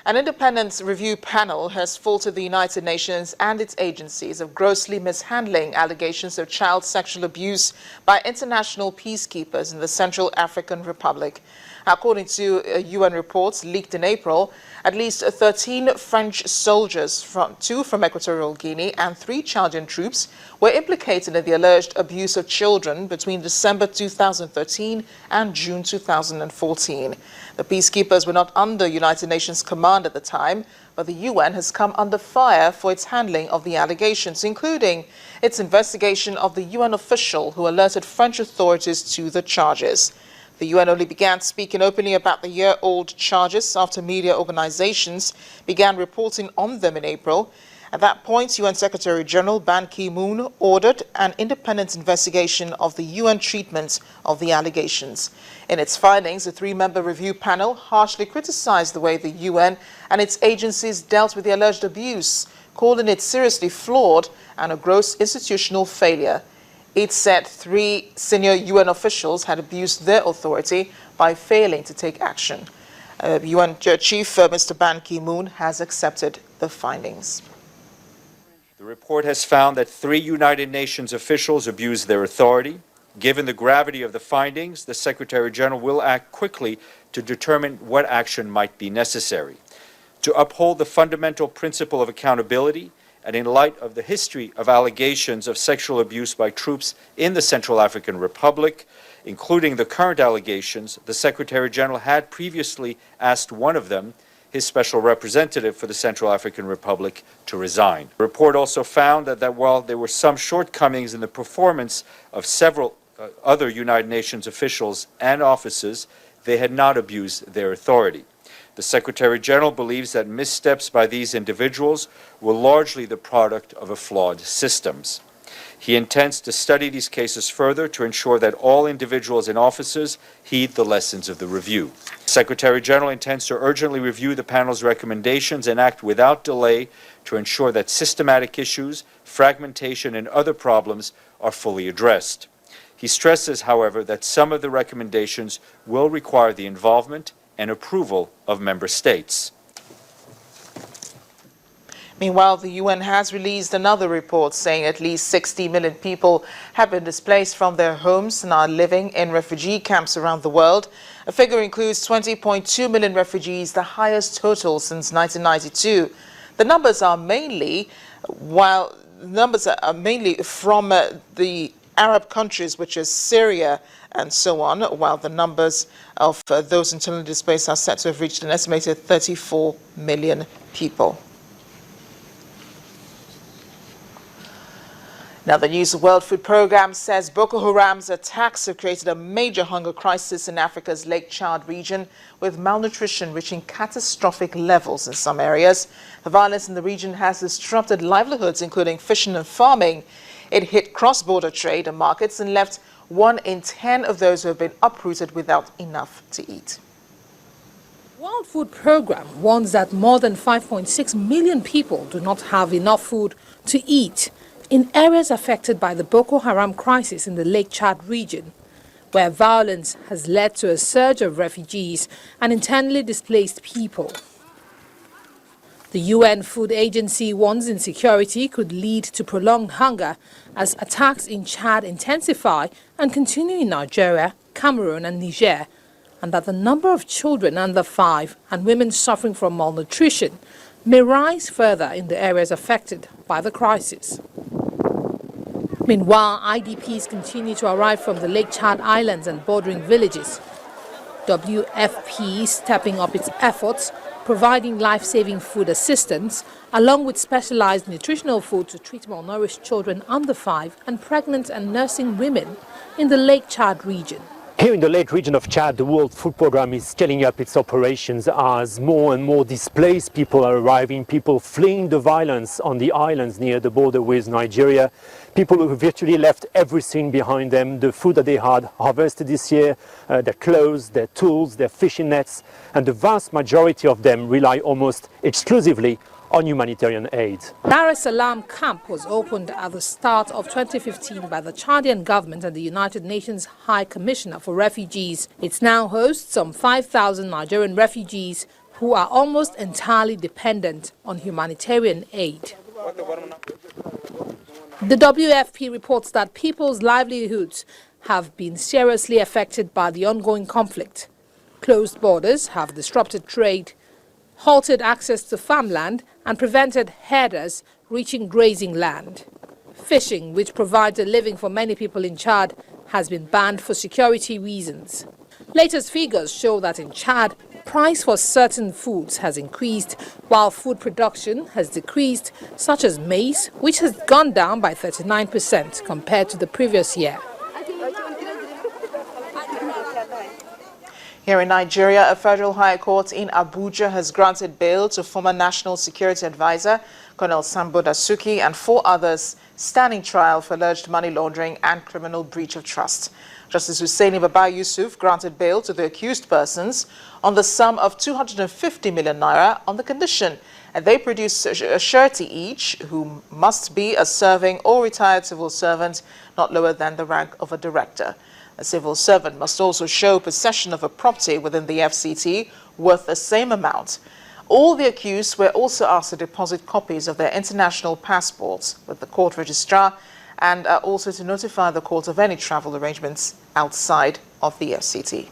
An independent review panel has faulted the United Nations and its agencies of grossly mishandling allegations of child sexual abuse by international peacekeepers in the Central African Republic. According to UN reports leaked in April, at least 13 French soldiers, two from Equatorial Guinea and 3 Chadian troops, were implicated in the alleged abuse of children between December 2013 and June 2014. The peacekeepers were not under United Nations command at the time, but the UN has come under fire for its handling of the allegations, including its investigation of the UN official who alerted French authorities to the charges. The UN only began speaking openly about the year-old charges after media organizations began reporting on them in April. At that point, UN Secretary General Ban Ki-moon ordered an independent investigation of the UN treatment of the allegations. In its findings, the 3-member review panel harshly criticized the way the UN and its agencies dealt with the alleged abuse, calling it seriously flawed and a gross institutional failure. It said 3 senior UN officials had abused their authority by failing to take action. UN Chief Mr. Ban Ki-moon has accepted the findings. The report has found that 3 United Nations officials abused their authority. Given the gravity of the findings, the Secretary General will act quickly to determine what action might be necessary. To uphold the fundamental principle of accountability, and in light of the history of allegations of sexual abuse by troops in the Central African Republic, including the current allegations, the Secretary General had previously asked one of them, his special representative for the Central African Republic, to resign. The report also found that while there were some shortcomings in the performance of several other United Nations officials and officers, they had not abused their authority. The Secretary General believes that missteps by these individuals were largely the product of flawed systems. He intends to study these cases further to ensure that all individuals and officers heed the lessons of the review. The Secretary General intends to urgently review the panel's recommendations and act without delay to ensure that systematic issues, fragmentation, and other problems are fully addressed. He stresses, however, that some of the recommendations will require the involvement and approval of member states. Meanwhile, the UN has released another report saying at least 60 million people have been displaced from their homes and are living in refugee camps around the world. A figure includes 20.2 million refugees, the highest total since 1992. The numbers are mainly from the Arab countries, which is Syria and so on, while the numbers of those internally displaced are set to have reached an estimated 34 million people. Now, the News World Food Programme says Boko Haram's attacks have created a major hunger crisis in Africa's Lake Chad region, with malnutrition reaching catastrophic levels in some areas. The violence in the region has disrupted livelihoods, including fishing and farming. It hit cross-border trade and markets and left 1 in 10 of those who have been uprooted without enough to eat. World Food Programme warns that more than 5.6 million people do not have enough food to eat in areas affected by the Boko Haram crisis in the Lake Chad region, where violence has led to a surge of refugees and internally displaced people. The UN Food Agency warns insecurity could lead to prolonged hunger as attacks in Chad intensify and continue in Nigeria, Cameroon and Niger, and that the number of children under 5 and women suffering from malnutrition may rise further in the areas affected by the crisis. Meanwhile, IDPs continue to arrive from the Lake Chad Islands and bordering villages. WFP is stepping up its efforts, providing life-saving food assistance, along with specialized nutritional food to treat malnourished children under 5 and pregnant and nursing women in the Lake Chad region. Here in the Lake region of Chad, the World Food Programme is scaling up its operations as more and more displaced people are arriving, people fleeing the violence on the islands near the border with Nigeria, people who virtually left everything behind them, the food that they had harvested this year, their clothes, their tools, their fishing nets, and the vast majority of them rely almost exclusively on humanitarian aid. Dar es Salaam camp was opened at the start of 2015 by the Chadian government and the United Nations High Commissioner for Refugees. It now hosts some 5,000 Nigerian refugees who are almost entirely dependent on humanitarian aid. The WFP reports that people's livelihoods have been seriously affected by the ongoing conflict. Closed borders have disrupted trade, halted access to farmland, and prevented herders reaching grazing land. Fishing, which provides a living for many people in Chad, has been banned for security reasons. Latest figures show that in Chad, price for certain foods has increased, while food production has decreased, such as maize, which has gone down by 39% compared to the previous year. Here in Nigeria, a federal high court in Abuja has granted bail to former National Security Advisor Colonel Sambo Dasuki and 4 others standing trial for alleged money laundering and criminal breach of trust. Justice Hussaini Baba Yusuf granted bail to the accused persons on the sum of 250 million naira on the condition that they produce a surety each, who must be a serving or retired civil servant not lower than the rank of a director. A civil servant must also show possession of a property within the FCT worth the same amount. All the accused were also asked to deposit copies of their international passports with the court registrar and also to notify the court of any travel arrangements outside of the FCT.